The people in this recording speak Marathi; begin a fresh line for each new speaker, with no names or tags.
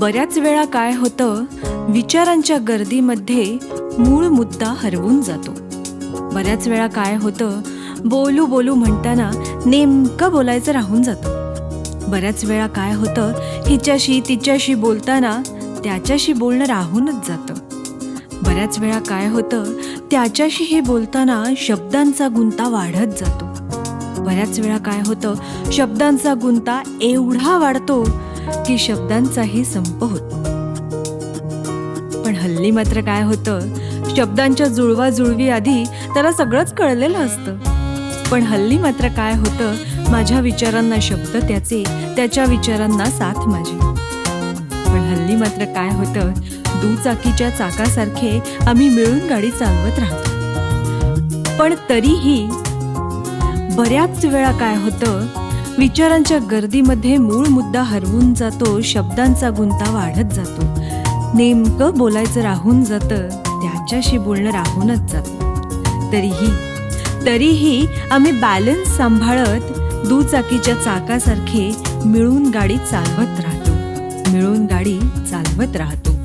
बऱ्याच वेळा काय होतं, विचारांच्या गर्दीमध्ये मूळ मुद्दा हरवून जातो. बऱ्याच वेळा काय होतं, बोलू बोलू म्हणताना नेमकं बोलायचं राहून जातं. बऱ्याच वेळा काय होतं, हिच्याशी तिच्याशी बोलताना त्याच्याशी बोलणं राहूनच जातं. बऱ्याच वेळा काय होतं, त्याच्याशीही बोलताना शब्दांचा गुंता वाढत जातो. बऱ्याच वेळा काय होतं, शब्दांचा गुंता एवढा वाढतो की शब्दांचाही संप होतो. पण हल्ली मात्र काय होतं, शब्दांच्या जुळवाजुळवी आधी त्याला सगळंच कळलेलं असतं. पण हल्ली मात्र काय होतं, माझ्या विचारांना शब्द त्याचे, त्याच्या विचारांना साथ माझी. पण हल्ली मात्र काय होतं, दुचाकीच्या चाकासारखे आम्ही मिळून गाडी चालवत राहतो. पण तरीही बऱ्याच वेळा काय होतं, विचारांच्या गर्दीमध्ये मूळ मुद्दा हरवून जातो, शब्दांचा गुंता वाढत जातो. नेमकं बोलायचं राहून जातं, त्याच्याशी बोलणं राहूनच जातं. तरीही आम्ही बॅलन्स सांभाळत दुचाकीच्या चाकासारखे मिळून गाडी चालवत राहतो.